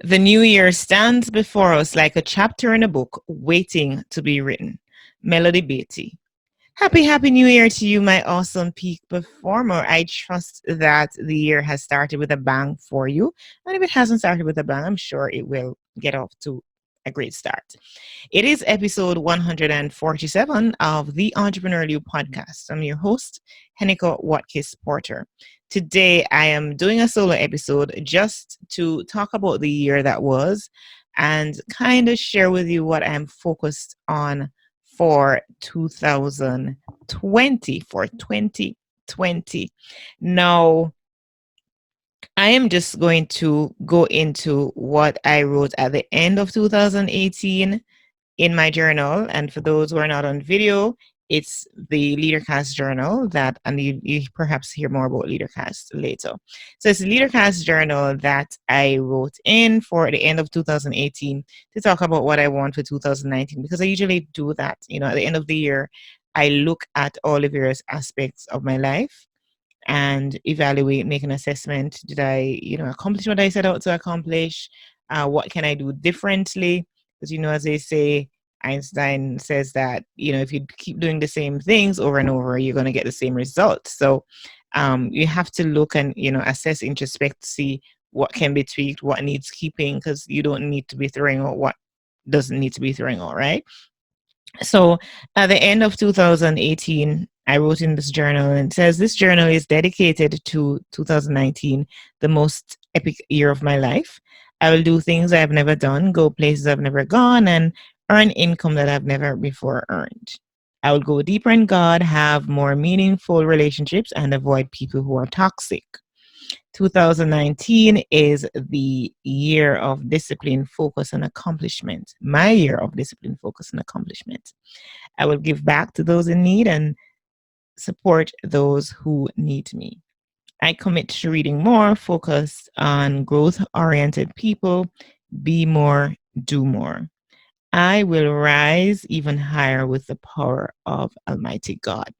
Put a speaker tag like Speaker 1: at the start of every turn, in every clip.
Speaker 1: The new year stands before us like a chapter in a book waiting to be written. Melody Beatty. Happy New Year to you, my awesome peak performer. I trust that the year has started with a bang for you. And if it hasn't started with a bang, I'm sure it will get off to a great start. It is episode 147 of the Entrepreneurial You Podcast. I'm your host, Heneka Watkis-Porter. Today, I am doing a solo episode just to talk about the year that was and kind of share with you what I'm focused on for 2020, for 2020. Now, I am just going to go into what I wrote at the end of 2018 in my journal. And for those who are not on video, it's the LeaderCast journal and you perhaps hear more about LeaderCast later. So it's the LeaderCast journal that I wrote in for the end of 2018 to talk about what I want for 2019, because I usually do that. At the end of the year, I look at all the various aspects of my life and evaluate, make an assessment. Did I, accomplish what I set out to accomplish? What can I do differently? Because, as they say, Einstein says that, if you keep doing the same things over and over, you're going to get the same results. So you have to look and, assess, introspect, see what can be tweaked, what needs keeping, because you don't need to be throwing out what doesn't need to be throwing out, right? So at the end of 2018, I wrote in this journal, and it says, this journal is dedicated to 2019, the most epic year of my life. I will do things I've never done, go places I've never gone, and earn income that I've never before earned. I will go deeper in God, have more meaningful relationships, and avoid people who are toxic. 2019 is the year of discipline, focus, and accomplishment. My year of discipline, focus, and accomplishment. I will give back to those in need and support those who need me. I commit to reading more, focus on growth-oriented people, be more, do more. I will rise even higher with the power of Almighty God.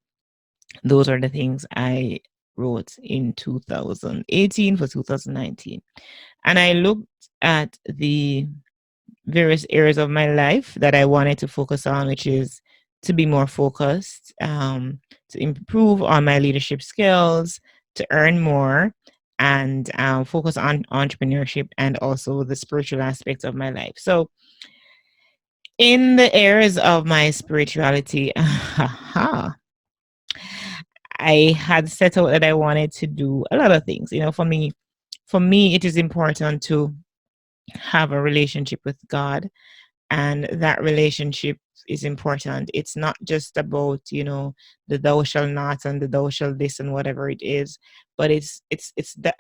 Speaker 1: Those are the things I wrote in 2018 for 2019. And I looked at the various areas of my life that I wanted to focus on, which is to be more focused, to improve on my leadership skills, to earn more, and focus on entrepreneurship and also the spiritual aspects of my life. So in the areas of my spirituality, I had set out that I wanted to do a lot of things. For me, it is important to have a relationship with God, and that relationship is important. It's not just about, the thou shall not and the thou shall this and whatever it is, but it's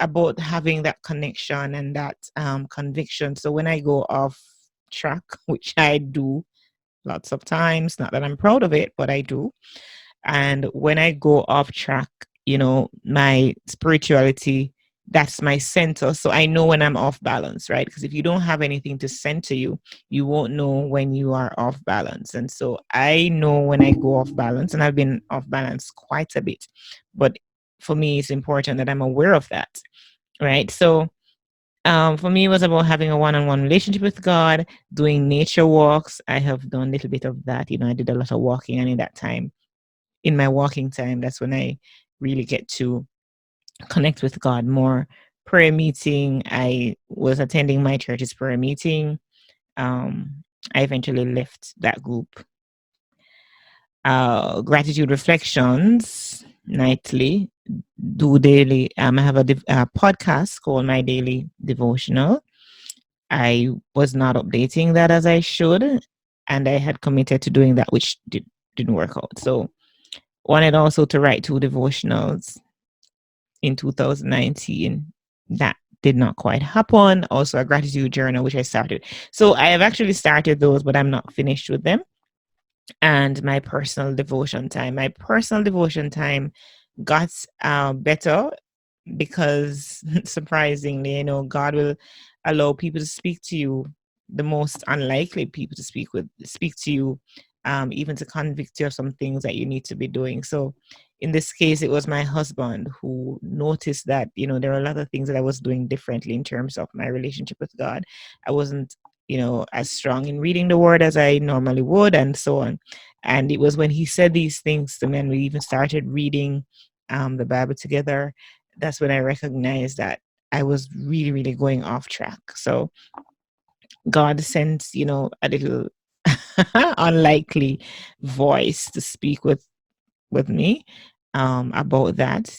Speaker 1: about having that connection and that conviction. So when I go off track, which I do lots of times, not that I'm proud of it, but I do. And when I go off track, my spirituality, that's my center. So I know when I'm off balance, right? Because if you don't have anything to center you, you won't know when you are off balance. And so I know when I go off balance, and I've been off balance quite a bit. But for me, it's important that I'm aware of that, right? So for me, it was about having a one-on-one relationship with God, doing nature walks. I have done a little bit of that. I did a lot of walking, and in my walking time, that's when I really get to connect with God more. Prayer meeting, I was attending my church's prayer meeting. I eventually left that group. Gratitude reflections nightly, do daily. I have a podcast called My Daily Devotional. I was not updating that as I should, and I had committed to doing that, which didn't work out. So wanted also to write 2 devotionals in 2019. That did not quite happen. Also a gratitude journal, which I started. So I have actually started those, but I'm not finished with them. And my personal devotion time. My personal devotion time got better because surprisingly, God will allow people to speak to you, the most unlikely people to speak to you even to convict you of some things that you need to be doing. So in this case, it was my husband who noticed that, there are a lot of things that I was doing differently in terms of my relationship with God. I wasn't, as strong in reading the word as I normally would, and so on. And it was when he said these things to me, and we even started reading the Bible together, that's when I recognized that I was really, really going off track. So God sends, a little unlikely voice to speak with me about that.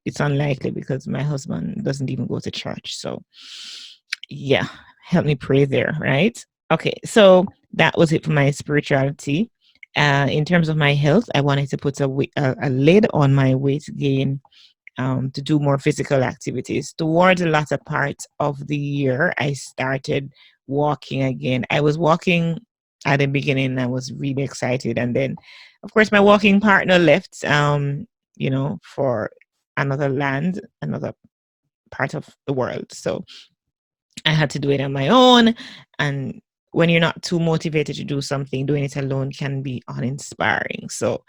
Speaker 1: It's unlikely because my husband doesn't even go to church. So yeah, help me pray there, right? Okay, so that was it for my spirituality. In terms of my health, I wanted to put a lid on my weight gain, to do more physical activities. Towards the latter part of the year, I started walking again. I was walking at the beginning. I was really excited. And then, of course, my walking partner left, for another land, another part of the world. So I had to do it on my own. And when you're not too motivated to do something, doing it alone can be uninspiring. So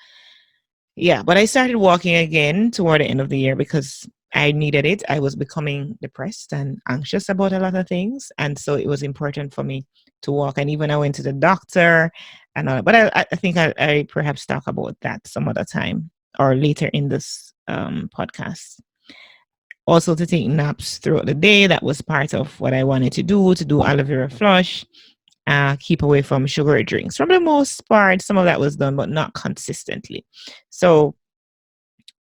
Speaker 1: yeah, but I started walking again toward the end of the year because I needed it. I was becoming depressed and anxious about a lot of things. And so it was important for me to walk. And even I went to the doctor and all, but I think I perhaps talk about that some other time or later in this podcast. Also to take naps throughout the day. That was part of what I wanted to do aloe vera flush, keep away from sugary drinks. For the most part, some of that was done, but not consistently. So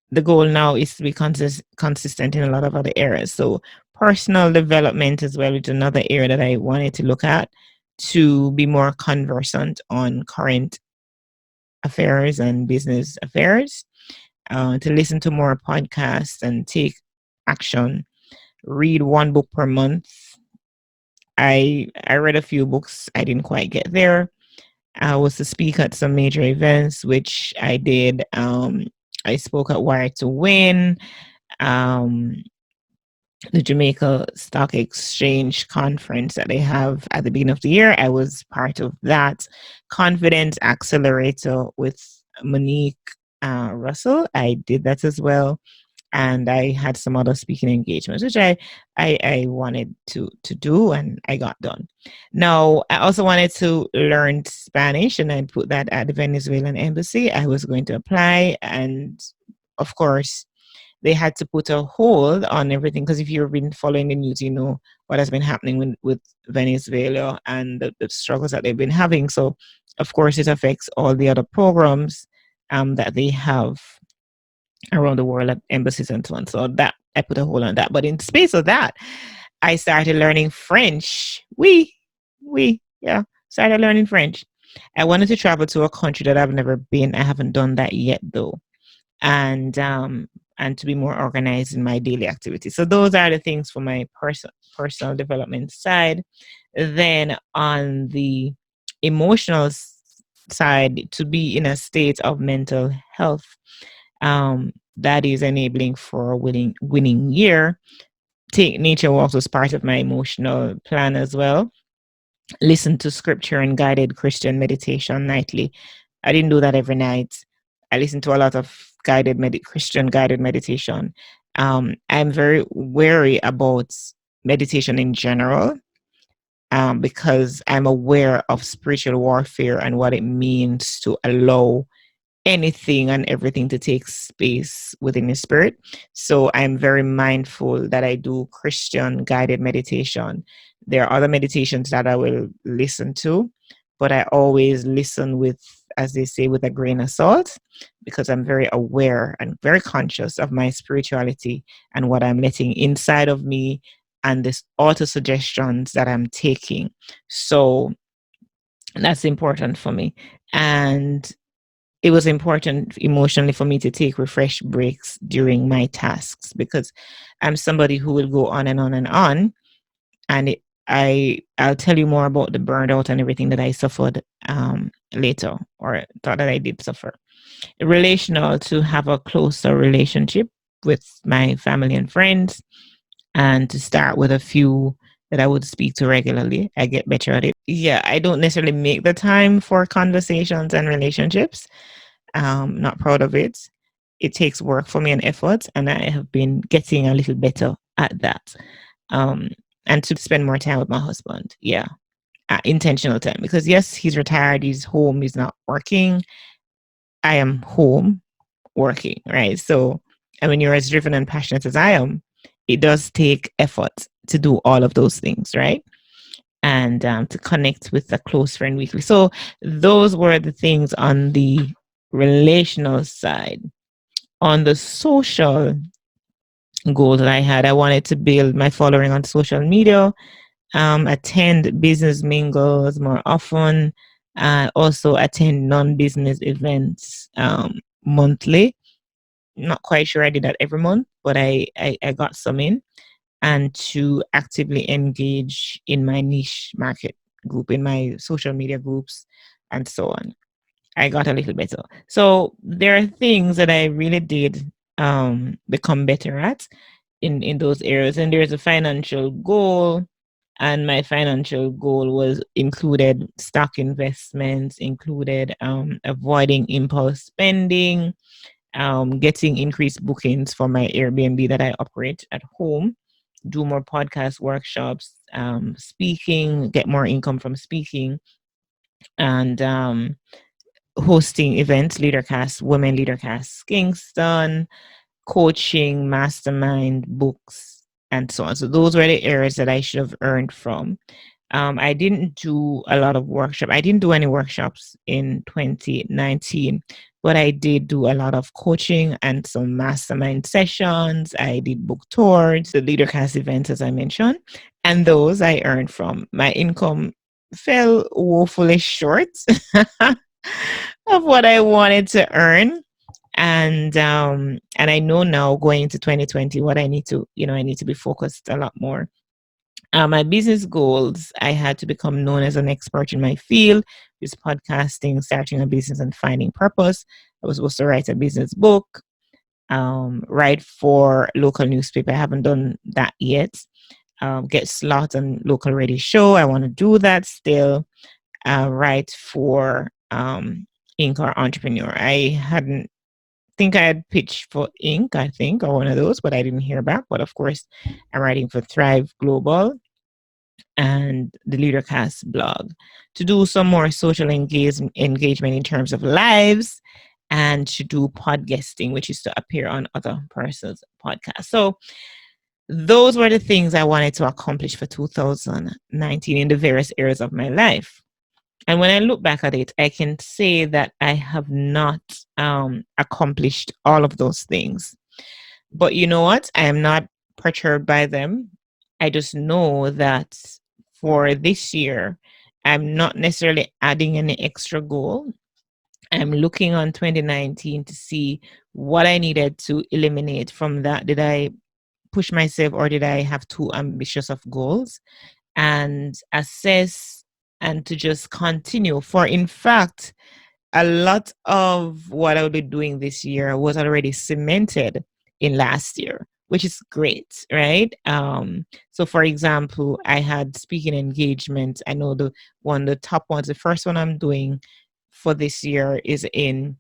Speaker 1: the goal now is to be consistent in a lot of other areas. So personal development as well is another area that I wanted to look at, to be more conversant on current affairs and business affairs, to listen to more podcasts and take action, read one book per month. I read a few books. I didn't quite get there. I was to speak at some major events, which I did. I spoke at Wire to Win, um, the Jamaica Stock Exchange conference that they have at the beginning of the year. I was part of that. Confidence Accelerator with Monique Russell. I did that as well. And I had some other speaking engagements, which I wanted to do, and I got done. Now, I also wanted to learn Spanish, and I put that at the Venezuelan embassy. I was going to apply, and of course, they had to put a hold on everything, because if you've been following the news, you know what has been happening with Venezuela and the struggles that they've been having. So, of course, it affects all the other programs that they have around the world at embassies and so on. So that I put a hold on that. But in space of that, I started learning French. Yeah, started learning French. I wanted to travel to a country that I've never been. I haven't done that yet though. And to be more organized in my daily activities. So those are the things for my personal development side. Then on the emotional side, to be in a state of mental health, that is enabling for a winning year. Take nature walks was part of my emotional plan as well. Listen to scripture and guided Christian meditation nightly. I didn't do that every night. I listened to a lot of Christian guided meditation. I'm very wary about meditation in general, because I'm aware of spiritual warfare and what it means to allow anything and everything to take space within the spirit. So I'm very mindful that I do Christian guided meditation. There are other meditations that I will listen to, but I always listen with, as they say, with a grain of salt, because I'm very aware and very conscious of my spirituality and what I'm letting inside of me and this auto suggestions that I'm taking. So that's important for me. And it was important emotionally for me to take refresh breaks during my tasks, because I'm somebody who will go on and on and on. And I'll tell you more about the burnout and everything that I suffered later, or thought that I did suffer. Relational, to have a closer relationship with my family and friends, and to start with a few that I would speak to regularly. I get better at it. yeah, I don't necessarily make the time for conversations and relationships. Not proud of it. It takes work for me and effort, and I have been getting a little better at that. Um, and to spend more time with my husband. Yeah, intentional time, because yes, he's retired, he's home, he's not working. I am home working, right? So, and when you're as driven and passionate as I am, it does take effort to do all of those things, right? And to connect with a close friend weekly. So those were the things on the relational side. On the social goal that I had, I wanted to build my following on social media, attend business mingles more often, also attend non-business events monthly. Not quite sure I did that every month, but I got some in, and to actively engage in my niche market group, in my social media groups, and so on. I got a little better. So there are things that I really did become better at in those areas. And there's a financial goal. And my financial goal was included stock investments, included avoiding impulse spending, getting increased bookings for my Airbnb that I operate at home, do more podcast workshops, speaking, get more income from speaking, and hosting events, Leadercast, Women Leadercast Kingston, coaching, mastermind, books, and so on. So those were the areas that I should have earned from. I didn't do a lot of workshop. I didn't do any workshops in 2019, but I did do a lot of coaching and some mastermind sessions. I did book tours, the Leadercast events, as I mentioned, and those I earned from. My income fell woefully short of what I wanted to earn. And I know now, going into 2020, what I need to, I need to be focused a lot more. My business goals, I had to become known as an expert in my field, with podcasting, starting a business, and finding purpose. I was supposed to write a business book, write for local newspaper. I haven't done that yet. Get slots on local radio show. I want to do that still. Write for Inc. or Entrepreneur. I hadn't think I had pitched for Inc., I think, or one of those, but I didn't hear back. But of course, I'm writing for Thrive Global and the Leadercast blog to do some more social engagement in terms of lives, and to do podcasting, which is to appear on other person's podcasts. So those were the things I wanted to accomplish for 2019 in the various areas of my life. And when I look back at it, I can say that I have not accomplished all of those things. But you know what? I am not perturbed by them. I just know that for this year, I'm not necessarily adding any extra goal. I'm looking on 2019 to see what I needed to eliminate from that. Did I push myself, or did I have too ambitious of goals? And assess, and to just continue. For in fact, a lot of what I'll be doing this year was already cemented in last year, which is great, right? So for example, I had speaking engagements. I know the top ones, the first one I'm doing for this year is in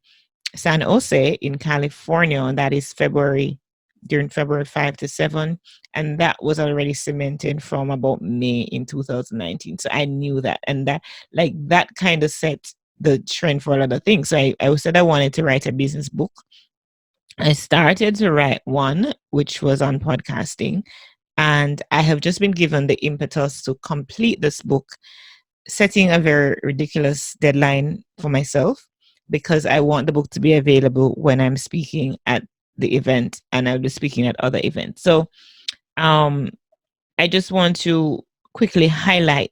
Speaker 1: San Jose in California, and that is during February 5 to 7. And that was already cemented from about May in 2019. So I knew that. And that kind of set the trend for a lot of things. So I said I wanted to write a business book. I started to write one, which was on podcasting. And I have just been given the impetus to complete this book, setting a very ridiculous deadline for myself, because I want the book to be available when I'm speaking at the event, and I'll be speaking at other events. So um, I just want to quickly highlight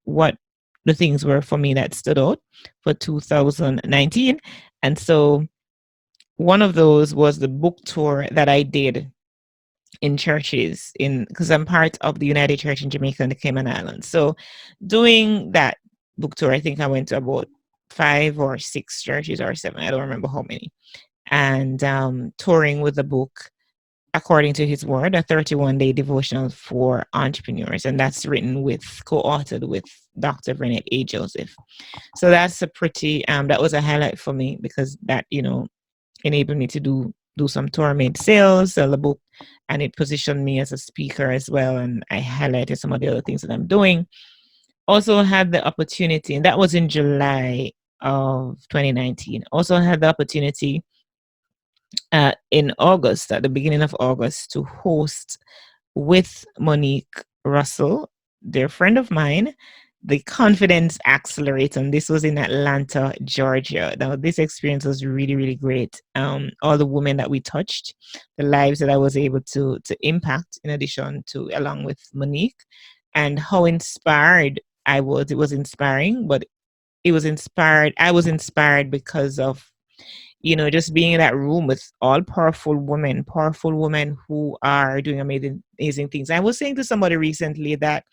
Speaker 1: what the things were for me that stood out for 2019. And so one of those was the book tour that I did in churches, because I'm part of the United Church in Jamaica and the Cayman Islands. So doing that book tour, I think I went to about 5 or 6 churches, or 7, I don't remember how many, and touring with the book, according to his word, a 31-day devotional for entrepreneurs. And that's written co-authored with Dr. Bernard A. Joseph. So that's a pretty, that was a highlight for me because that, enabled me to do some tour made sales, sell the book, and it positioned me as a speaker as well. And I highlighted some of the other things that I'm doing. Also had the opportunity, and that was in July of 2019. Also had the opportunity in August, at the beginning of August, to host with Monique Russell, dear friend of mine, the Confidence Accelerator. And this was in Atlanta, Georgia. Now, this experience was really, really great. All the women that we touched, the lives that I was able to impact, in addition to along with Monique, and how inspired I was. It was inspiring, but it was inspired. I was inspired because of just being in that room with all powerful women who are doing amazing things. I was saying to somebody recently that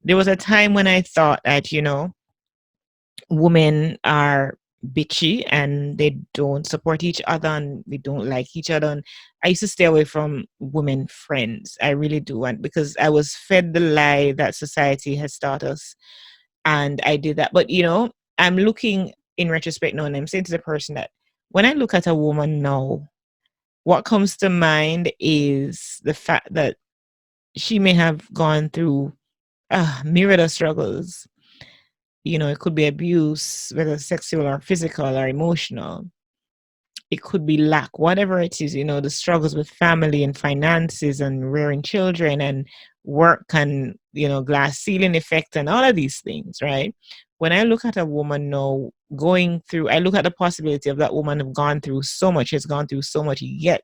Speaker 1: there was a time when I thought that, women are bitchy and they don't support each other and they don't like each other. And I used to stay away from women friends. I really do. And because I was fed the lie that society has taught us. And I did that. But, I'm looking in retrospect now and I'm saying to the person that when I look at a woman now, what comes to mind is the fact that she may have gone through myriad of struggles. It could be abuse, whether sexual or physical or emotional. It could be lack, whatever it is, the struggles with family and finances and rearing children and work and, glass ceiling effect and all of these things, right? When I look at a woman now I look at the possibility of that woman have gone through so much, has gone through so much, yet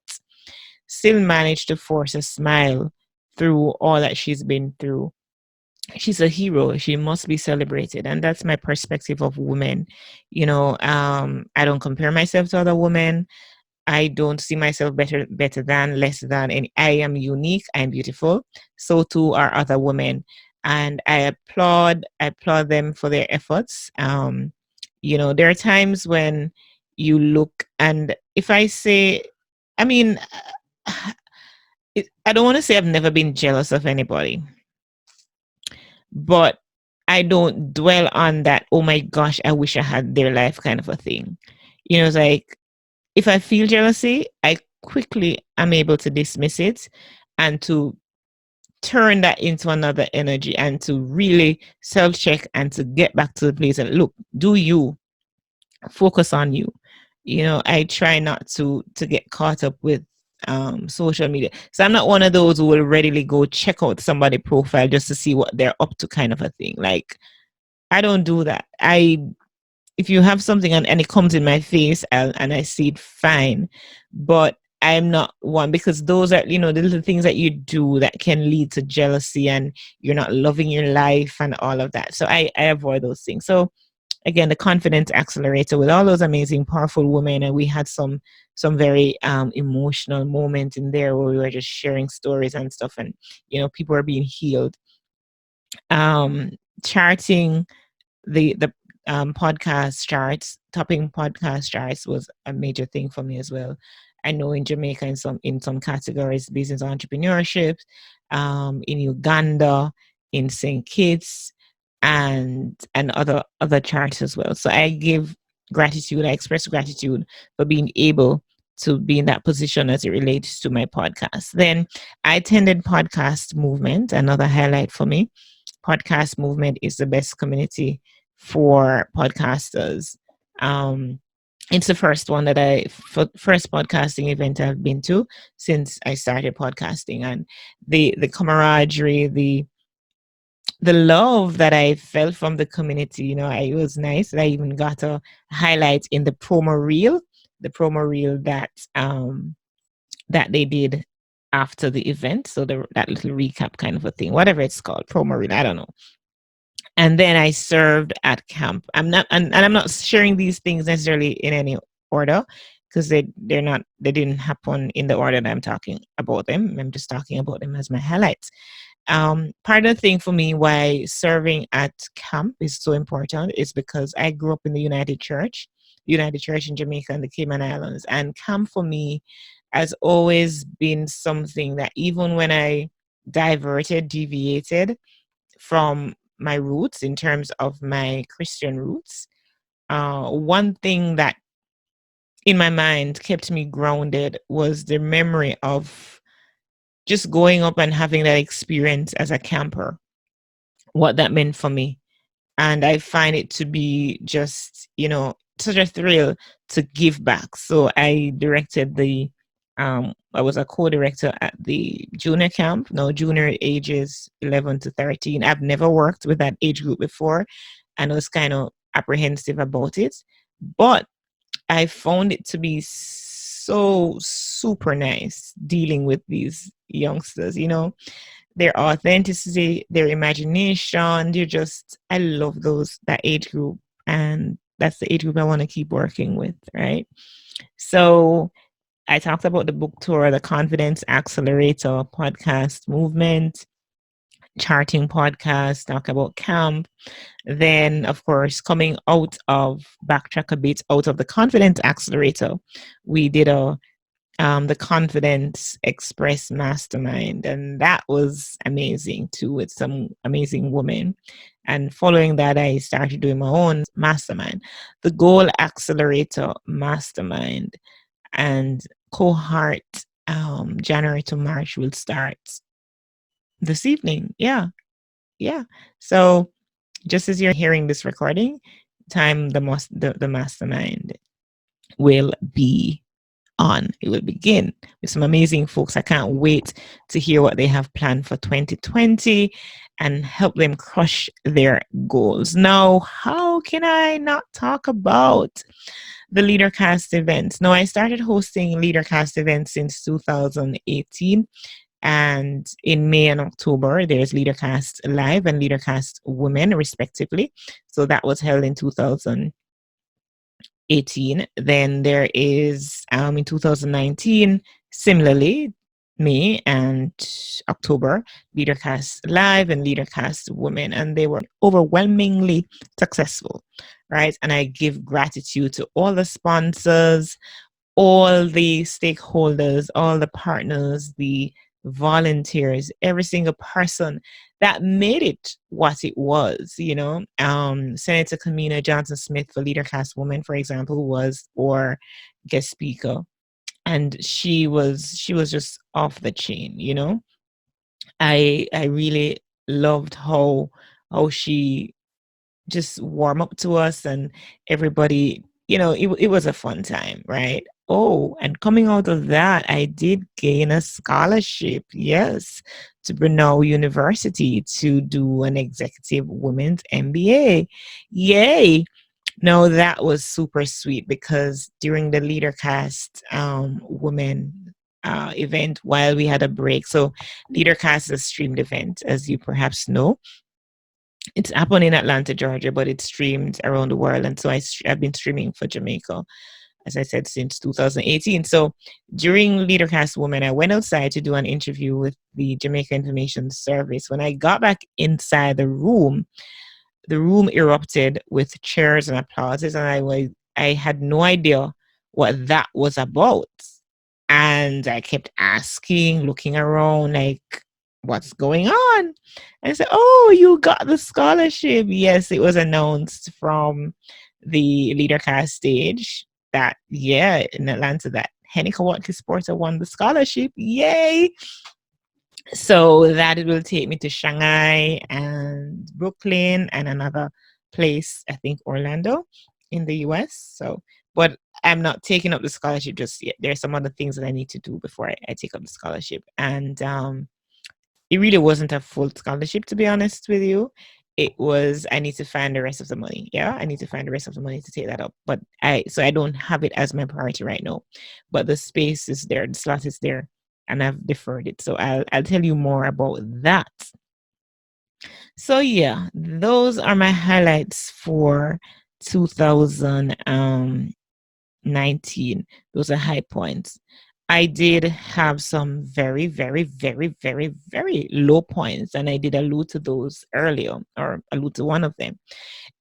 Speaker 1: still managed to force a smile through all that she's been through. She's a hero. She must be celebrated. And that's my perspective of women. I don't compare myself to other women. I don't see myself better than, less than, and I am unique. I'm beautiful. So too are other women. And I applaud them for their efforts. There are times when you look, and if I say, I mean, I don't want to say I've never been jealous of anybody, but I don't dwell on that, oh my gosh, I wish I had their life kind of a thing. It's like, if I feel jealousy, I quickly am able to dismiss it and to turn that into another energy and to really self-check and to get back to the place and look, do you focus on you. I try not to get caught up with social media. So I'm not one of those who will readily go check out somebody's profile just to see what they're up to kind of a thing. Like, I don't do that. If you have something and it comes in my face and I see it, fine. But I'm not one, because those are, the little things that you do that can lead to jealousy and you're not loving your life and all of that. So I avoid those things. So again, the Confidence Accelerator with all those amazing, powerful women, and we had some very emotional moments in there where we were just sharing stories and stuff, and people are being healed. Charting the podcast charts, topping podcast charts was a major thing for me as well. I know in Jamaica, in some categories, business entrepreneurship, in Uganda, in St. Kitts, and other charts as well. So I express gratitude for being able to be in that position as it relates to my podcast. Then I attended Podcast Movement, another highlight for me. Podcast Movement is the best community for podcasters. It's the first podcasting event I've been to since I started podcasting, and the camaraderie, the love that I felt from the community, it was nice. I even got a highlight in the promo reel that they did after the event. So that little recap kind of a thing, whatever it's called, promo reel, I don't know. And then I served at camp. I'm not sharing these things necessarily in any order, because they didn't happen in the order that I'm talking about them. I'm just talking about them as my highlights. Part of the thing for me why serving at camp is so important is because I grew up in the United Church. United Church in Jamaica and the Cayman Islands. And camp for me has always been something that even when I deviated from my roots in terms of my Christian roots, one thing that in my mind kept me grounded was the memory of just going up and having that experience as a camper, what that meant for me. And I find it to be just, such a thrill to give back. So I directed I was a co-director at the junior camp, no, junior ages 11 to 13. I've never worked with that age group before, and I was kind of apprehensive about it. But I found it to be so super nice dealing with these youngsters, their authenticity, their imagination. I love that age group. And that's the age group I want to keep working with, right? So I talked about the book tour, the Confidence Accelerator podcast movement, charting podcast, talk about camp. Then, of course, coming backtrack a bit, out of the Confidence Accelerator, we did the Confidence Express Mastermind, and that was amazing too, with some amazing women. And following that, I started doing my own mastermind, the Goal Accelerator Mastermind, and cohort January to March will start this evening. Yeah. So just as you're hearing this recording, the mastermind will be on. It will begin with some amazing folks. I can't wait to hear what they have planned for 2020 and help them crush their goals. Now, how can I not talk about the LeaderCast events? Now, I started hosting LeaderCast events since 2018. And in May and October, there's LeaderCast Live and LeaderCast Women, respectively. So that was held in 2018. Then there is in 2019, similarly, May and October, LeaderCast Live and LeaderCast Women, and they were overwhelmingly successful, right? And I give gratitude to all the sponsors, all the stakeholders, all the partners, the volunteers, every single person that made it what it was. Senator Kamina Johnson Smith for LeaderCast Women, for example, was our guest speaker, and she was just off the chain. I really loved how she just warm up to us, and everybody, it was a fun time, right? Oh, and coming out of that, I did gain a scholarship, yes, to Brunel University to do an executive women's MBA. Yay. No, that was super sweet, because during the LeaderCast women event, while we had a break, so LeaderCast is a streamed event, as you perhaps know. It's happened in Atlanta, Georgia, but it's streamed around the world. And so I've been streaming for Jamaica, as I said, since 2018. So during LeaderCast Women, I went outside to do an interview with the Jamaica Information Service. When I got back inside the room erupted with cheers and applauses, and I had no idea what that was about. And I kept asking, looking around, like, what's going on? And I said, oh, you got the scholarship. Yes, it was announced from the LeaderCast stage that, in Atlanta, that Heneka Watkis-Porter won the scholarship. Yay! So that will take me to Shanghai and Brooklyn and another place, I think Orlando in the US. So, but I'm not taking up the scholarship just yet. There are some other things that I need to do before I take up the scholarship. And it really wasn't a full scholarship, to be honest with you. It was, I need to find the rest of the money. Yeah, I need to find the rest of the money to take that up. But I don't have it as my priority right now. But the space is there, the slot is there, and I've deferred it. So I'll tell you more about that. So yeah, those are my highlights for 2019. Those are high points. I did have some very, very, very, very, very low points, and I did allude to those earlier, or allude to one of them,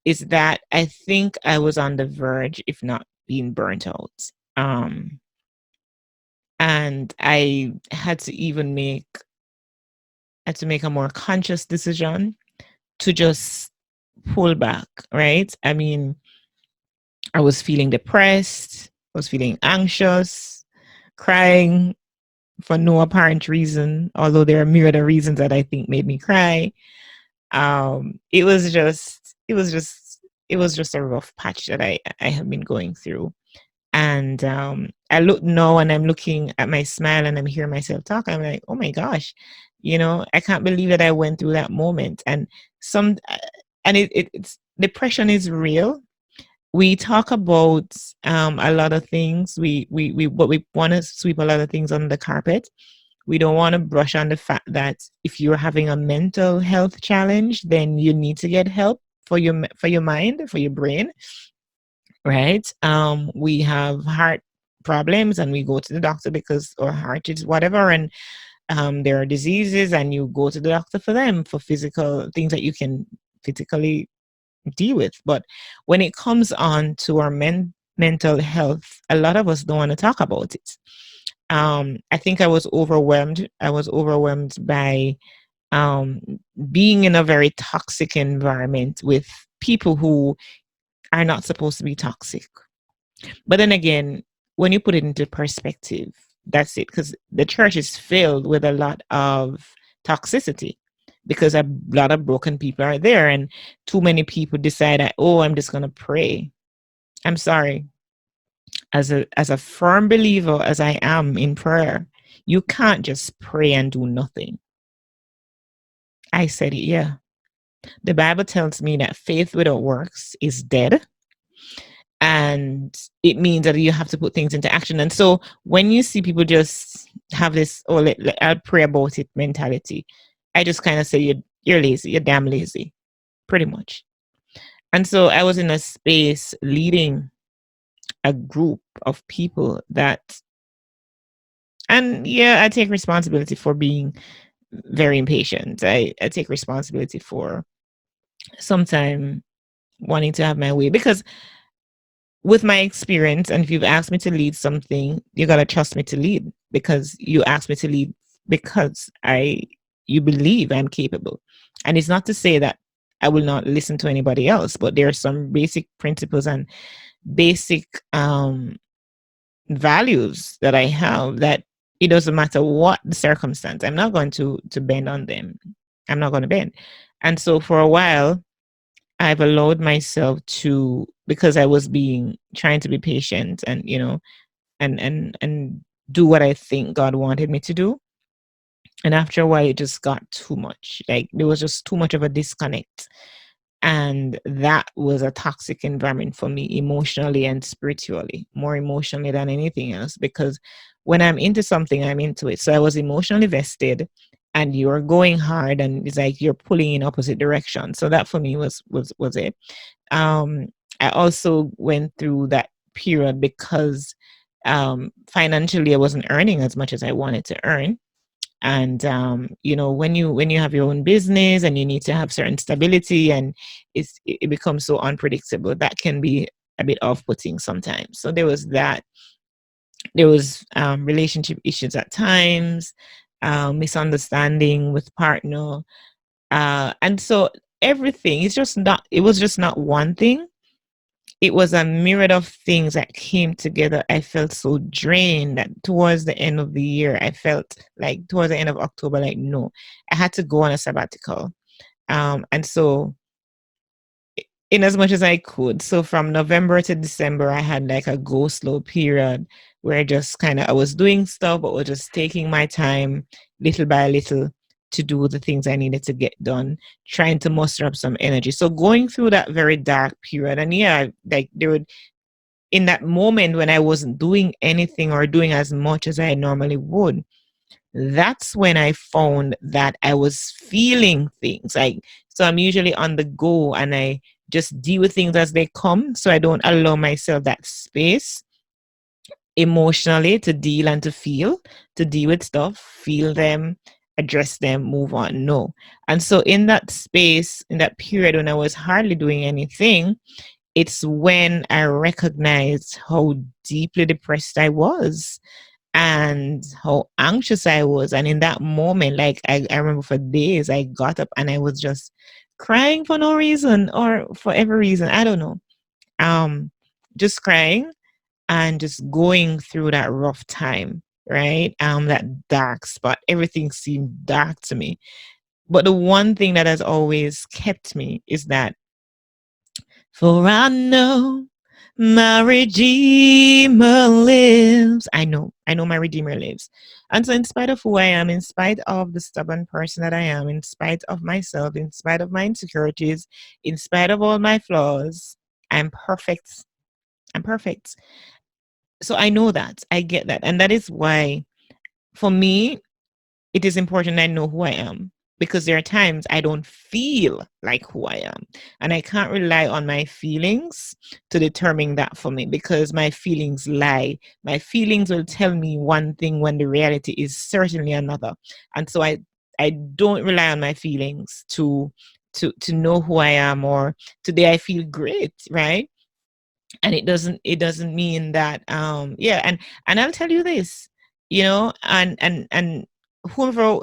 Speaker 1: is that I think I was on the verge, if not being burnt out. Um, and I had to make a more conscious decision to just pull back, right? I mean, I was feeling depressed, I was feeling anxious, crying for no apparent reason, although there are myriad of reasons that I think made me cry. It was just a rough patch that I have been going through. And I look now and I'm looking at my smile and I'm hearing myself talk. I'm like, oh my gosh, I can't believe that I went through that moment. And some, and it's depression is real. We talk about a lot of things. But we want to sweep a lot of things under the carpet. We don't want to brush on the fact that if you're having a mental health challenge, then you need to get help for your mind, for your brain, right? We have heart problems and we go to the doctor because our heart is whatever, and there are diseases and you go to the doctor for them, for physical things that you can physically deal with. But when it comes on to our mental health, a lot of us don't want to talk about it. I think I was overwhelmed. I was overwhelmed by um, being in a very toxic environment with people who are not supposed to be toxic. But then again, when you put it into perspective, that's it. Because the church is filled with a lot of toxicity because a lot of broken people are there, and too many people decide that, oh, I'm just gonna pray. I'm sorry. As a firm believer as I am in prayer, you can't just pray and do nothing. I said it, yeah. The Bible tells me that faith without works is dead. And it means that you have to put things into action. And so when you see people just have this, oh, I'll pray about it mentality, I just kind of say, you're lazy, you're damn lazy, pretty much. And so I was in a space leading a group of people that, and yeah, I take responsibility for being very impatient. I take responsibility for sometimes wanting to have my way, because with my experience, and if you've asked me to lead something, you gotta trust me to lead, because you asked me to lead because you believe I'm capable. And it's not to say that I will not listen to anybody else, but there are some basic principles and basic values that I have that it doesn't matter what the circumstance, I'm not going to bend on them. I'm not going to bend. And so for a while, I've allowed myself to, because I was trying to be patient and, and do what I think God wanted me to do. And after a while, it just got too much. Like, there was just too much of a disconnect. And that was a toxic environment for me, emotionally and spiritually, more emotionally than anything else, because when I'm into something, I'm into it. So I was emotionally vested, and you're going hard, and it's like you're pulling in opposite direction. So that for me was it. I also went through that period because financially I wasn't earning as much as I wanted to earn. And when you have your own business and you need to have certain stability, and it becomes so unpredictable, that can be a bit off-putting sometimes. So there was that. There was relationship issues at times, misunderstanding with partner, and so everything, it was just not one thing. It was a myriad of things that came together. I felt so drained that towards the end of the year, I felt like towards the end of October, like, no, I had to go on a sabbatical. And so in as much as I could, so from November to December, I had like a go slow period where I was doing stuff, but was just taking my time little by little to do the things I needed to get done, trying to muster up some energy. So going through that very dark period, and yeah, like there would, in that moment when I wasn't doing anything or doing as much as I normally would, that's when I found that I was feeling things. Like, so I'm usually on the go and I just deal with things as they come. So I don't allow myself that space emotionally to deal and to deal with stuff, feel them, address them, move on. No. And so in that space, in that period when I was hardly doing anything, it's when I recognized how deeply depressed I was and how anxious I was. And in that moment, like I remember for days, I got up and I was just crying for no reason or for every reason. I don't know. Um, just crying and just going through that rough time, right? That dark spot. Everything seemed dark to me. But the one thing that has always kept me is that for I know my Redeemer lives. I know my Redeemer lives. And so, in spite of who I am, in spite of the stubborn person that I am, in spite of myself, in spite of my insecurities, in spite of all my flaws, I'm perfect. I'm perfect. So, I know that. I get that. And that is why, for me, it is important I know who I am because there are times I don't feel like who I am. And I can't rely on my feelings to determine that for me because my feelings lie. My feelings will tell me one thing when the reality is certainly another. And so I don't rely on my feelings to know who I am or today I feel great, right? And it doesn't mean that yeah, and I'll tell you this, and whoever,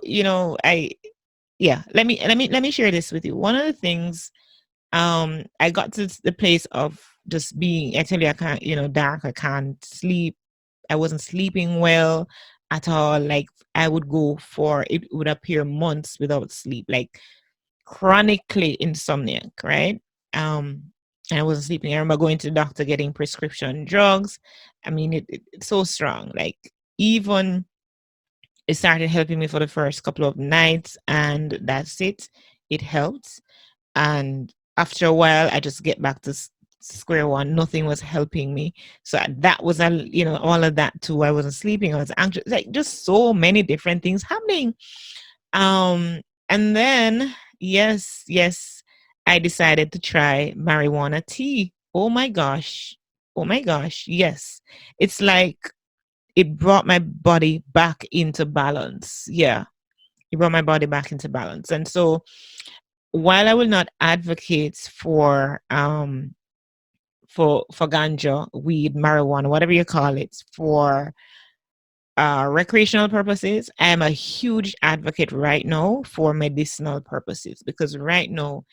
Speaker 1: I yeah, let me share this with you. One of the things, I got to the place of just being, I tell you, I can't, dark, I can't sleep. I wasn't sleeping well at all. Like I would go for, it would appear months without sleep, like chronically insomniac, right? Um, and I wasn't sleeping. I remember going to the doctor getting prescription drugs. I mean, it's so strong. Like even it started helping me for the first couple of nights, and that's it. It helped, and after a while, I just get back to square one. Nothing was helping me, so that was all of that too. I wasn't sleeping. I was anxious. Like just so many different things happening. Um, and then, yes, I decided to try marijuana tea. Oh my gosh. Oh my gosh. Yes. It's like it brought my body back into balance. Yeah. It brought my body back into balance. And so while I will not advocate for ganja, weed, marijuana, whatever you call it, for recreational purposes, I'm a huge advocate right now for medicinal purposes because right now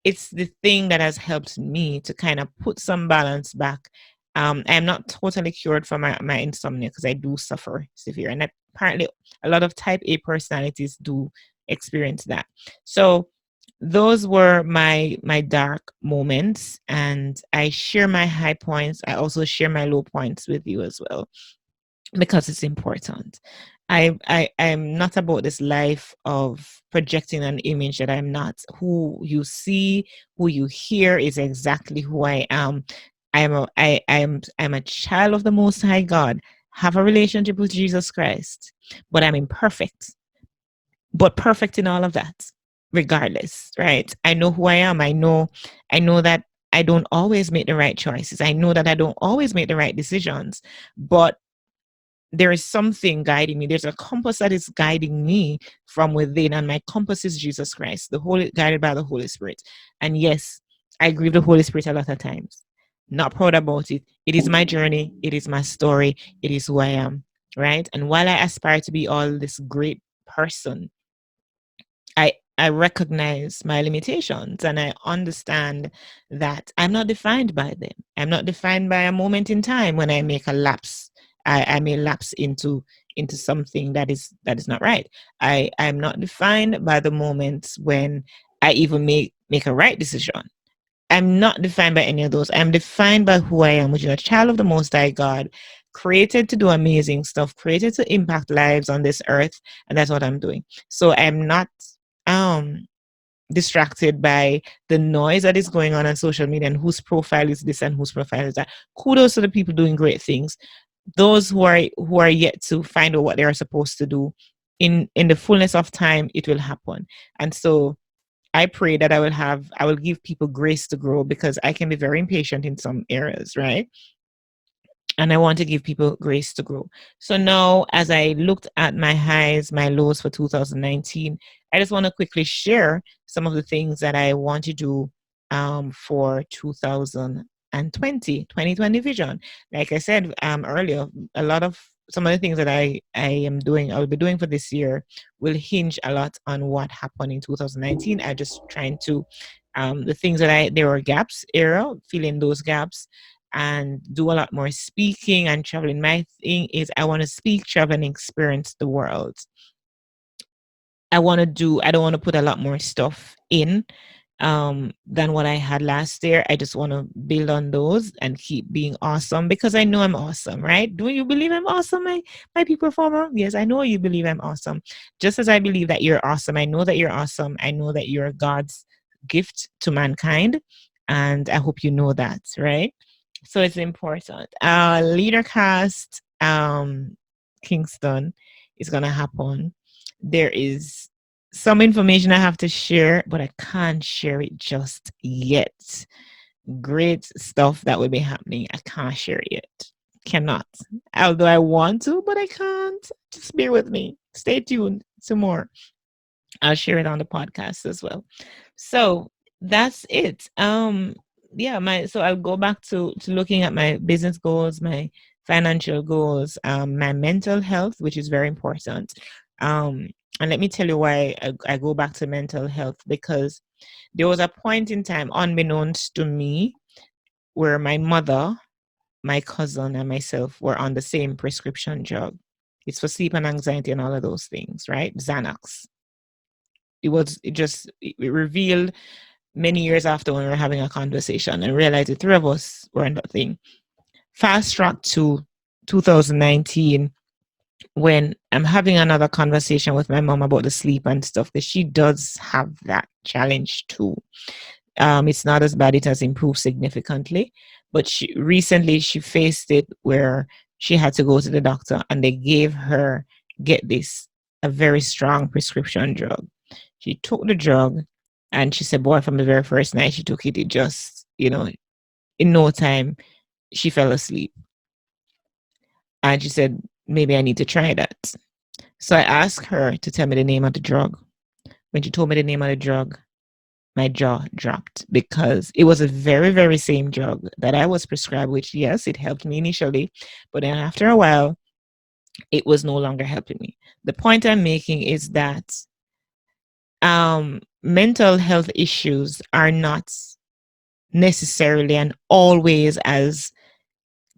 Speaker 1: it's the thing that has helped me to kind of put some balance back. I'm not totally cured from my insomnia because I do suffer severe, and apparently a lot of type A personalities do experience that. So those were my dark moments, and I share my high points. I also share my low points with you as well because it's important. I'm not about this life of projecting an image that I'm not. Who you see, who you hear is exactly who I am. I'm a child of the Most High God. Have a relationship with Jesus Christ, but I'm imperfect. But perfect in all of that, regardless, right? I know who I am. I know that I don't always make the right choices. I know that I don't always make the right decisions, but there is something guiding me. There's a compass that is guiding me from within, and my compass is Jesus Christ, the Holy, guided by the Holy Spirit. And yes, I grieve the Holy Spirit a lot of times. Not proud about it. It is my journey. It is my story. It is who I am, right? And while I aspire to be all this great person, I recognize my limitations and I understand that I'm not defined by them. I'm not defined by a moment in time when I make a lapse. I may lapse into something that is not right. I'm not defined by the moments when I even make a right decision. I'm not defined by any of those. I'm defined by who I am, which is a child of the Most High God, created to do amazing stuff, created to impact lives on this earth, and that's what I'm doing. So I'm not um distracted by the noise that is going on social media and whose profile is this and whose profile is that. Kudos to the people doing great things. Those who are yet to find out what they are supposed to do, in the fullness of time, it will happen. And so I pray that I will give people grace to grow because I can be very impatient in some areas, right? And I want to give people grace to grow. So now, as I looked at my highs, my lows for 2019, I just want to quickly share some of the things that I want to do for 2020. 2020 vision. Like I said earlier, a lot of some of the things that I'll be doing for this year will hinge a lot on what happened in 2019. I just trying to the things that there were gaps era, fill in those gaps and do a lot more speaking and traveling. My thing is I want to speak, travel, and experience the world. I don't want to put a lot more stuff in than what I had last year. I just want to build on those and keep being awesome because I know I'm awesome, right? Do you believe I'm awesome, my peak performer? Yes, I know you believe I'm awesome. Just as I believe that you're awesome, I know that you're awesome. I know that you're God's gift to mankind. And I hope you know that, right? So it's important. Leadercast Kingston is gonna happen. There is some information I have to share, but I can't share it just yet. Great stuff that will be happening. I can't share it yet. Cannot. Although I want to, but I can't. Just bear with me. Stay tuned. Some more. I'll share it on the podcast as well. So that's it. Yeah, so I'll go back to looking at my business goals, my financial goals, my mental health, which is very important. And let me tell you why I go back to mental health, because there was a point in time, unbeknownst to me, where my mother, my cousin, and myself were on the same prescription drug. It's for sleep and anxiety and all of those things, right? Xanax. It revealed many years after when we were having a conversation and realized the three of us were in that thing. Fast track to 2019 when I'm having another conversation with my mom about the sleep and stuff, that she does have that challenge too. It's not as bad. It has improved significantly, but recently she faced it where she had to go to the doctor and they gave her, get this, a very strong prescription drug. She took the drug and she said, boy, from the very first night she took it, it just, in no time, she fell asleep. And she said, maybe I need to try that. So I asked her to tell me the name of the drug. When she told me the name of the drug, my jaw dropped, because it was a very, very same drug that I was prescribed, which, yes, it helped me initially. But then after a while, it was no longer helping me. The point I'm making is that mental health issues are not necessarily and always, as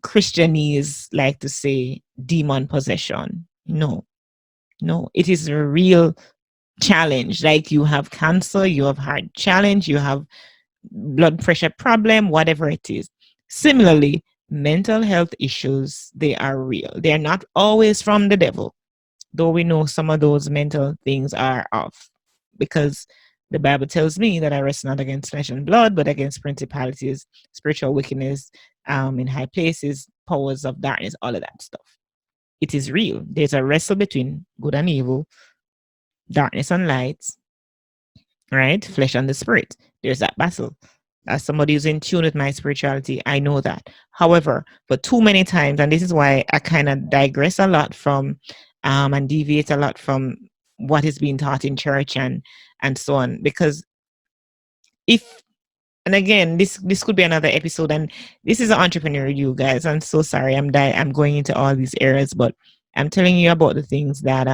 Speaker 1: Christianese like to say, demon possession. No, it is a real challenge. Like you have cancer, you have heart challenge, you have blood pressure problem, whatever it is. Similarly, mental health issues, they are real. They're not always from the devil, though we know some of those mental things are off, because the Bible tells me that I wrestle not against flesh and blood, but against principalities, spiritual wickedness in high places, powers of darkness, all of that stuff. It is real. There's a wrestle between good and evil, darkness and light, right? Flesh and the spirit. There's that battle. As somebody who's in tune with my spirituality, I know that. However, for too many times, and this is why I kind of digress a lot from and deviate a lot from what is being taught in church and so on, because and again, this could be another episode, and this is an Entrepreneurial You, guys. I'm so sorry I'm going into all these areas, but I'm telling you about the things that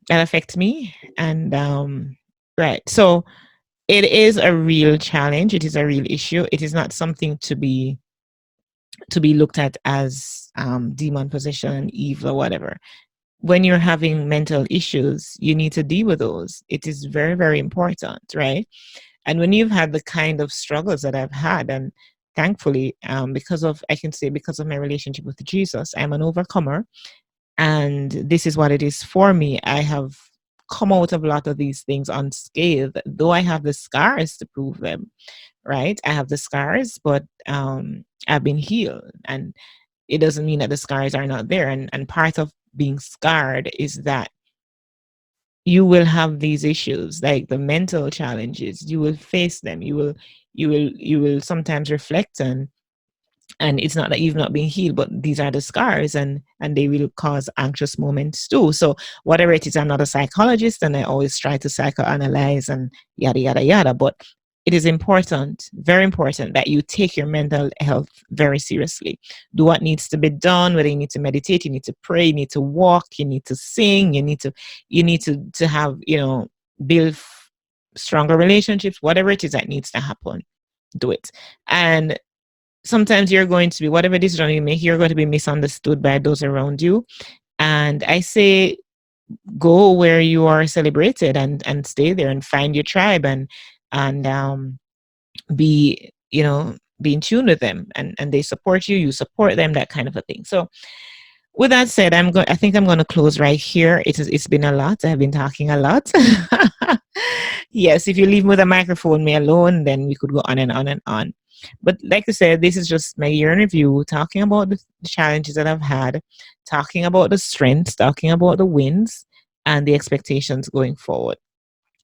Speaker 1: that affect me. And right, so it is a real challenge. It is a real issue. It is not something to be looked at as demon possession, evil, or whatever. When you're having mental issues, you need to deal with those. It is very, very important, right? And when you've had the kind of struggles that I've had, and thankfully, because of my relationship with Jesus, I'm an overcomer. And this is what it is for me. I have come out of a lot of these things unscathed, though I have the scars to prove them, right? I have the scars, but I've been healed. And it doesn't mean that the scars are not there. And part of being scarred is that you will have these issues, like the mental challenges. You will face them. You will sometimes reflect and it's not that you've not been healed, but these are the scars, and they will cause anxious moments too. So whatever it is, I'm not a psychologist, and I always try to psychoanalyze and yada yada yada. But it is important, very important, that you take your mental health very seriously. Do what needs to be done, whether you need to meditate, you need to pray, you need to walk, you need to sing, you need to have, build stronger relationships, whatever it is that needs to happen, do it. And sometimes you're going to be, whatever decision you make, you're going to be misunderstood by those around you. And I say, go where you are celebrated, and stay there and find your tribe, and be, be in tune with them, and they support you, you support them, that kind of a thing. So with that said, I think I'm going to close right here. It's been a lot. I've been talking a lot. Yes, if you leave me with a microphone, me alone, then we could go on and on and on. But like I said, this is just my year in review, talking about the challenges that I've had, talking about the strengths, talking about the wins, and the expectations going forward.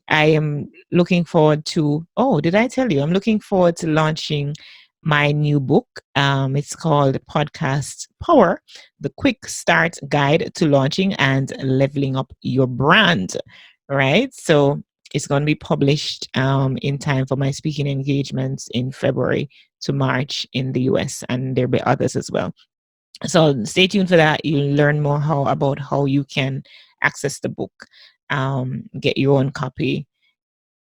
Speaker 1: I am looking forward to, oh, did I tell you? I'm looking forward to launching my new book. It's called Podcast Power, the quick start guide to launching and leveling up your brand. Right. So it's going to be published in time for my speaking engagements in February to March in the US, and there'll be others as well. So stay tuned for that. You'll learn more about how you can access the book, get your own copy.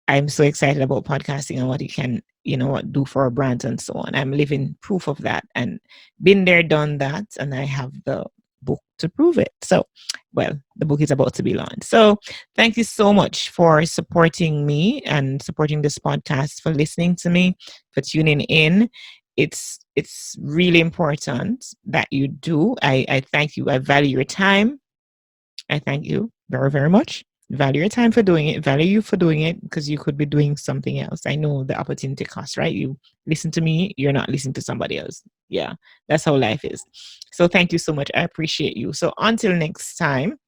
Speaker 1: I'm so excited about podcasting and what it can, what do for our brands and so on. I'm living proof of that, and been there, done that, and I have the book to prove it. So, well, the book is about to be launched. So thank you so much for supporting me and supporting this podcast, for listening to me, for tuning in. It's really important that you do. I thank you. I value your time. I thank you very, very much. Value your time for doing it. Value you for doing it, because you could be doing something else. I know the opportunity cost, right? You listen to me, you're not listening to somebody else. Yeah, that's how life is. So thank you so much. I appreciate you. So until next time,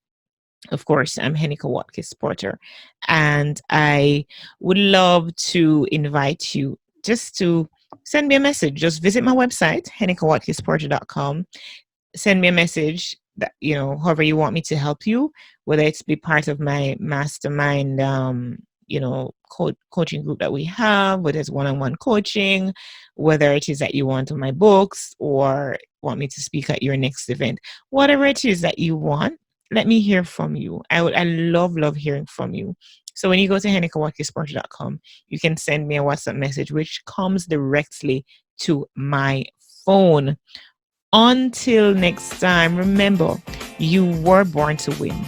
Speaker 1: of course, I'm Heneka Watkis-Porter, and I would love to invite you just to send me a message. Just visit my website, henekawatkisporter.com. Send me a message that, however you want me to help you, whether it's be part of my mastermind, coaching group that we have, whether it's one-on-one coaching, whether it is that you want on my books or want me to speak at your next event, whatever it is that you want, let me hear from you. I love hearing from you. So when you go to henekawatkisporter.com, you can send me a WhatsApp message, which comes directly to my phone. Until next time, remember, you were born to win.